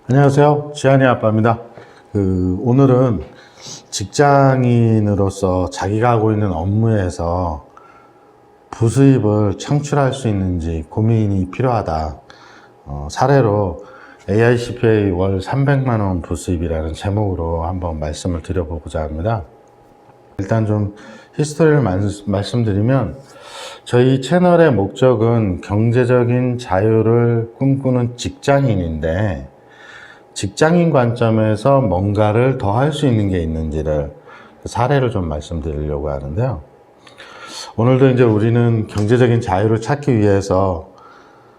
안녕하세요. 지한이 아빠입니다. 오늘은 직장인으로서 자기가 하고 있는 업무에서 부수입을 창출할 수 있는지 고민이 필요하다. 사례로 AICPA 월 300만 원 부수입이라는 제목으로 한번 말씀을 드려보고자 합니다. 일단 좀 히스토리를 말씀드리면 저희 채널의 목적은 경제적인 자유를 꿈꾸는 직장인인데 직장인 관점에서 뭔가를 더 할 수 있는 게 있는지를 사례를 좀 말씀드리려고 하는데요. 오늘도 이제 우리는 경제적인 자유를 찾기 위해서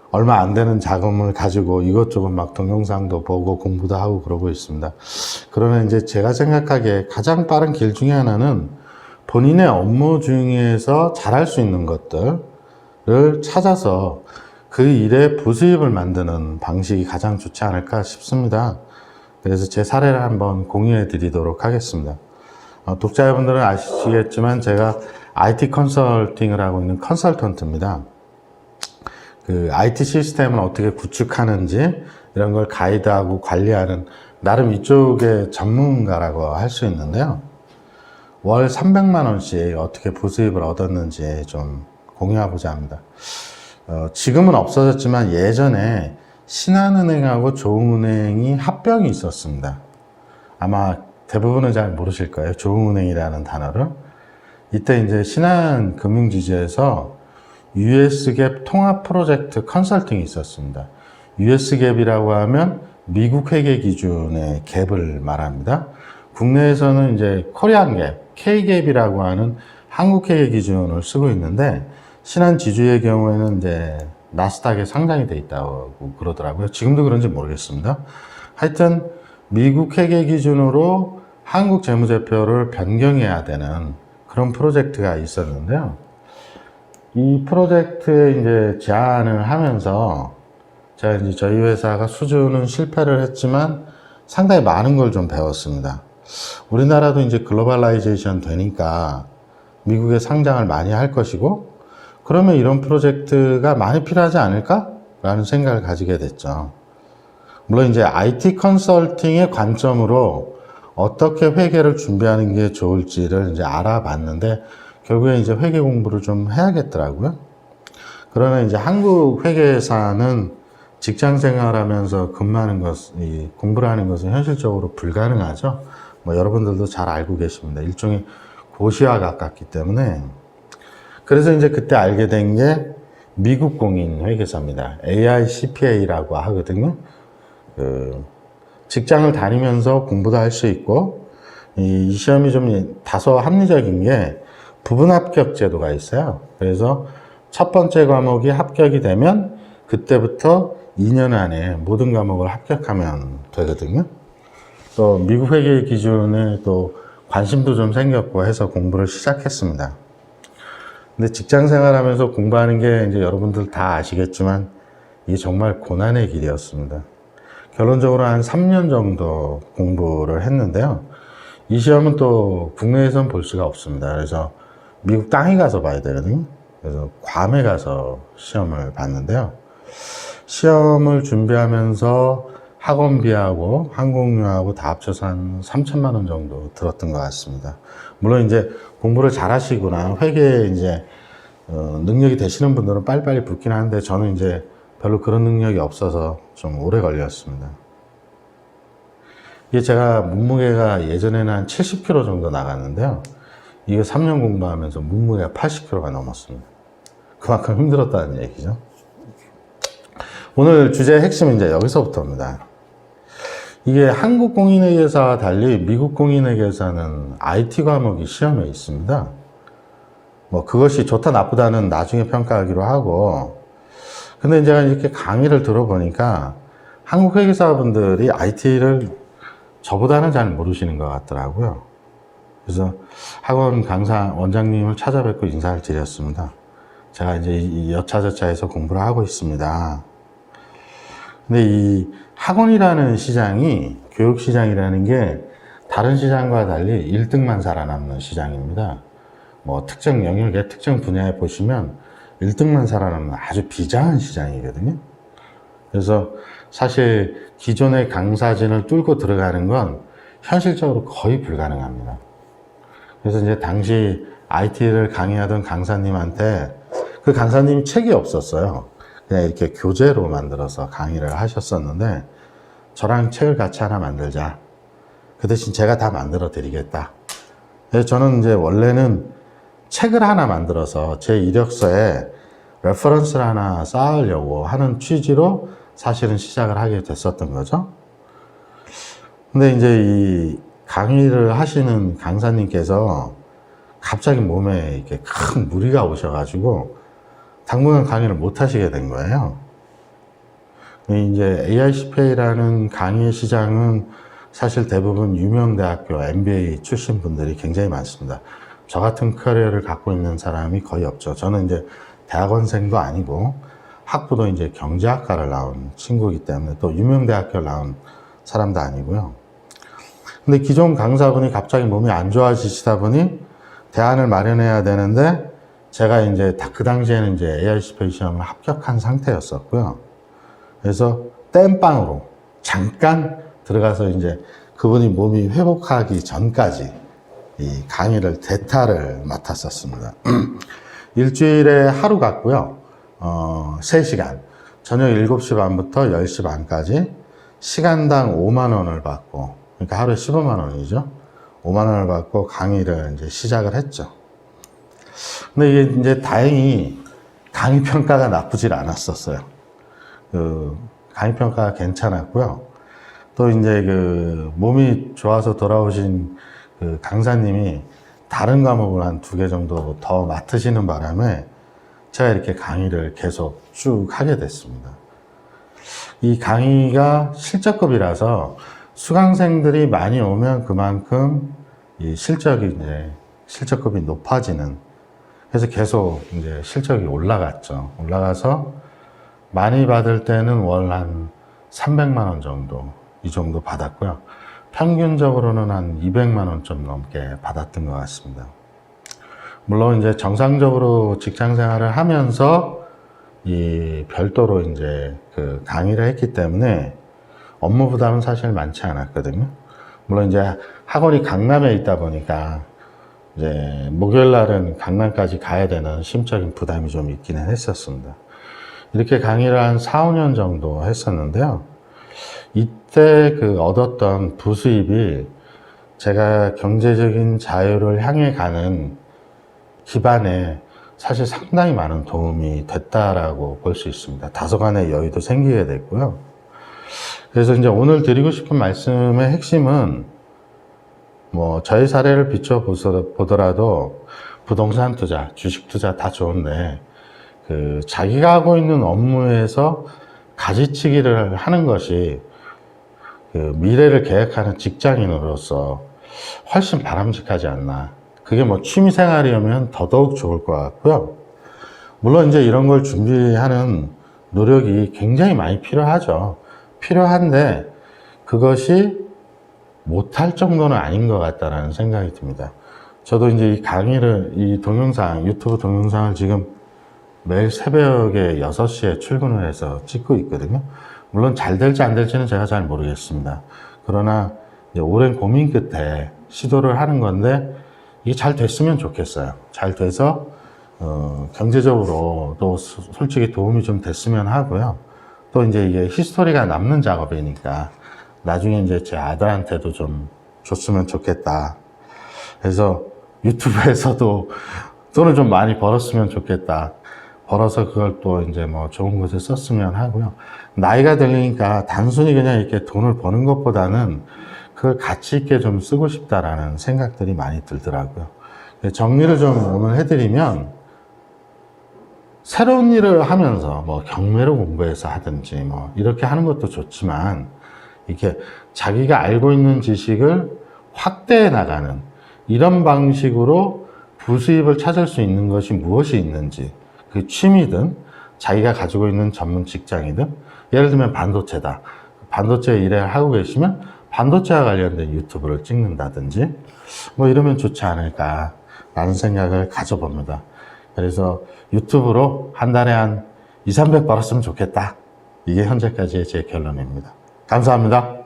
얼마 안 되는 자금을 가지고 이것저것 막 동영상도 보고 공부도 하고 그러고 있습니다. 그러나 이제 제가 생각하기에 가장 빠른 길 중에 하나는 본인의 업무 중에서 잘할 수 있는 것들을 찾아서 그 일에 부수입을 만드는 방식이 가장 좋지 않을까 싶습니다. 그래서 제 사례를 한번 공유해 드리도록 하겠습니다. 독자분들은 아시겠지만 제가 IT 컨설팅을 하고 있는 컨설턴트입니다. IT 시스템을 어떻게 구축하는지 이런 걸 가이드하고 관리하는 나름 이쪽의 전문가라고 할 수 있는데요. 월 300만 원씩 어떻게 부수입을 얻었는지 좀 공유하고자 합니다. 지금은 없어졌지만 예전에 신한은행하고 조흥은행이 합병이 있었습니다. 아마 대부분은 잘 모르실 거예요. 조흥은행이라는 단어를. 이때 이제 신한금융지주에서 US갭 통합 프로젝트 컨설팅이 있었습니다. US갭이라고 하면 미국 회계 기준의 갭을 말합니다. 국내에서는 이제 코리안갭, K갭이라고 하는 한국 회계 기준을 쓰고 있는데 신한지주의 경우에는 이제 나스닥에 상장이 돼 있다고 그러더라고요. 지금도 그런지 모르겠습니다. 하여튼 미국 회계 기준으로 한국 재무제표를 변경해야 되는 그런 프로젝트가 있었는데요. 이 프로젝트에 이제 제안을 하면서 제가 이제 저희 회사가 수주는 실패를 했지만 상당히 많은 걸 좀 배웠습니다. 우리나라도 이제 글로벌라이제이션 되니까 미국에 상장을 많이 할 것이고 그러면 이런 프로젝트가 많이 필요하지 않을까? 라는 생각을 가지게 됐죠. 물론 이제 IT 컨설팅의 관점으로 어떻게 회계를 준비하는 게 좋을지를 이제 알아봤는데 결국에 이제 회계 공부를 좀 해야겠더라고요. 그러나 이제 한국 회계사는 직장 생활하면서 근무하는 공부를 하는 것은 현실적으로 불가능하죠. 여러분들도 잘 알고 계십니다. 일종의 고시와 가깝기 때문에. 그래서 이제 그때 알게 된 게 미국 공인 회계사입니다. AICPA라고 하거든요. 직장을 다니면서 공부도 할 수 있고, 이 시험이 좀 다소 합리적인 게 부분 합격 제도가 있어요. 그래서 첫 번째 과목이 합격이 되면 그때부터 2년 안에 모든 과목을 합격하면 되거든요. 또 미국 회계 기준에 또 관심도 좀 생겼고 해서 공부를 시작했습니다. 근데 직장 생활하면서 공부하는 게 이제 여러분들 다 아시겠지만 이게 정말 고난의 길이었습니다. 결론적으로 한 3년 정도 공부를 했는데요. 이 시험은 또 국내에선 볼 수가 없습니다. 그래서 미국 땅에 가서 봐야 되거든요. 그래서 괌에 가서 시험을 봤는데요. 시험을 준비하면서 학원비하고 항공료하고 다 합쳐서 한 3천만 원 정도 들었던 것 같습니다. 물론 이제 공부를 잘 하시거나 회계에 이제 능력이 되시는 분들은 빨리빨리 붙긴 하는데 저는 이제 별로 그런 능력이 없어서 좀 오래 걸렸습니다. 이게 제가 몸무게가 예전에는 한 70kg 정도 나갔는데요. 이게 3년 공부하면서 몸무게가 80kg가 넘었습니다. 그만큼 힘들었다는 얘기죠. 오늘 주제의 핵심은 이제 여기서부터입니다. 이게 한국 공인회계사와 달리 미국 공인회계사는 IT 과목이 시험에 있습니다. 그것이 좋다 나쁘다는 나중에 평가하기로 하고, 근데 제가 이렇게 강의를 들어보니까 한국 회계사분들이 IT를 저보다는 잘 모르시는 것 같더라고요. 그래서 학원 강사 원장님을 찾아뵙고 인사를 드렸습니다. 제가 이제 여차저차해서 공부를 하고 있습니다. 근데 이 학원이라는 시장이, 교육시장이라는 게 다른 시장과 달리 1등만 살아남는 시장입니다. 특정 영역의 특정 분야에 보시면 1등만 살아남는 아주 비장한 시장이거든요. 그래서 사실 기존의 강사진을 뚫고 들어가는 건 현실적으로 거의 불가능합니다. 그래서 이제 당시 IT를 강의하던 강사님한테 그 강사님이 책이 없었어요. 그냥 이렇게 교재로 만들어서 강의를 하셨었는데 저랑 책을 같이 하나 만들자. 그 대신 제가 다 만들어 드리겠다. 그래서 저는 이제 원래는 책을 하나 만들어서 제 이력서에 레퍼런스를 하나 쌓으려고 하는 취지로 사실은 시작을 하게 됐었던 거죠. 근데 이제 이 강의를 하시는 강사님께서 갑자기 몸에 이렇게 큰 무리가 오셔가지고 당분간 강의를 못 하시게 된 거예요. 이제 AICPA라는 강의 시장은 사실 대부분 유명 대학교 MBA 출신 분들이 굉장히 많습니다. 저 같은 커리어를 갖고 있는 사람이 거의 없죠. 저는 이제 대학원생도 아니고 학부도 이제 경제학과를 나온 친구이기 때문에 또 유명 대학교를 나온 사람도 아니고요. 근데 기존 강사분이 갑자기 몸이 안 좋아지시다 보니 대안을 마련해야 되는데 제가 이제 그 당시에는 이제 AICPA 시험을 합격한 상태였었고요. 그래서 땜빵으로 잠깐 들어가서 이제 그분이 몸이 회복하기 전까지 이 강의를 대타를 맡았었습니다. 일주일에 하루 갔고요. 3시간. 저녁 7시 반부터 10시 반까지 시간당 5만 원을 받고, 그러니까 하루에 15만 원이죠. 5만 원을 받고 강의를 이제 시작을 했죠. 근데 이게 이제 다행히 강의 평가가 나쁘질 않았었어요. 강의 평가가 괜찮았고요. 또 이제 몸이 좋아서 돌아오신 강사님이 다른 과목을 한 2개 정도 더 맡으시는 바람에 제가 이렇게 강의를 계속 쭉 하게 됐습니다. 이 강의가 실적급이라서 수강생들이 많이 오면 그만큼 이 실적급이 높아지는, 그래서 계속 이제 실적이 올라갔죠. 올라가서 많이 받을 때는 월 한 300만 원 정도, 이 정도 받았고요. 평균적으로는 한 200만 원 좀 넘게 받았던 것 같습니다. 물론 이제 정상적으로 직장 생활을 하면서 이 별도로 이제 강의를 했기 때문에 업무 부담은 사실 많지 않았거든요. 물론 이제 학원이 강남에 있다 보니까 이제 목요일 날은 강남까지 가야 되는 심적인 부담이 좀 있기는 했었습니다. 이렇게 강의를 한 4, 5년 정도 했었는데요. 이때 얻었던 부수입이 제가 경제적인 자유를 향해 가는 기반에 사실 상당히 많은 도움이 됐다라고 볼 수 있습니다. 다소간의 여유도 생기게 됐고요. 그래서 이제 오늘 드리고 싶은 말씀의 핵심은 저희 사례를 비춰보더라도 부동산 투자, 주식 투자 다 좋은데 자기가 하고 있는 업무에서 가지치기를 하는 것이 미래를 계획하는 직장인으로서 훨씬 바람직하지 않나. 그게 취미생활이면 더더욱 좋을 것 같고요. 물론 이제 이런 걸 준비하는 노력이 굉장히 많이 필요하죠. 필요한데 그것이 못할 정도는 아닌 것 같다라는 생각이 듭니다. 저도 이제 이 동영상, 유튜브 동영상을 지금 매일 새벽에 6시에 출근을 해서 찍고 있거든요. 물론 잘 될지 안 될지는 제가 잘 모르겠습니다. 그러나 이제 오랜 고민 끝에 시도를 하는 건데 이게 잘 됐으면 좋겠어요. 잘 돼서 경제적으로 또 솔직히 도움이 좀 됐으면 하고요. 또 이제 이게 히스토리가 남는 작업이니까 나중에 이제 제 아들한테도 좀 줬으면 좋겠다. 그래서 유튜브에서도 돈을 좀 많이 벌었으면 좋겠다. 벌어서 그걸 또 이제 좋은 곳에 썼으면 하고요. 나이가 들리니까 단순히 그냥 이렇게 돈을 버는 것보다는 그걸 가치 있게 좀 쓰고 싶다라는 생각들이 많이 들더라고요. 정리를 좀 오늘 해드리면, 새로운 일을 하면서 경매로 공부해서 하든지 이렇게 하는 것도 좋지만, 이렇게 자기가 알고 있는 지식을 확대해 나가는 이런 방식으로 부수입을 찾을 수 있는 것이 무엇이 있는지, 그 취미든 자기가 가지고 있는 전문 직장이든, 예를 들면 반도체다. 반도체 일을 하고 계시면 반도체와 관련된 유튜브를 찍는다든지 이러면 좋지 않을까라는 생각을 가져봅니다. 그래서 유튜브로 한 달에 한 2, 300 벌었으면 좋겠다. 이게 현재까지의 제 결론입니다. 감사합니다.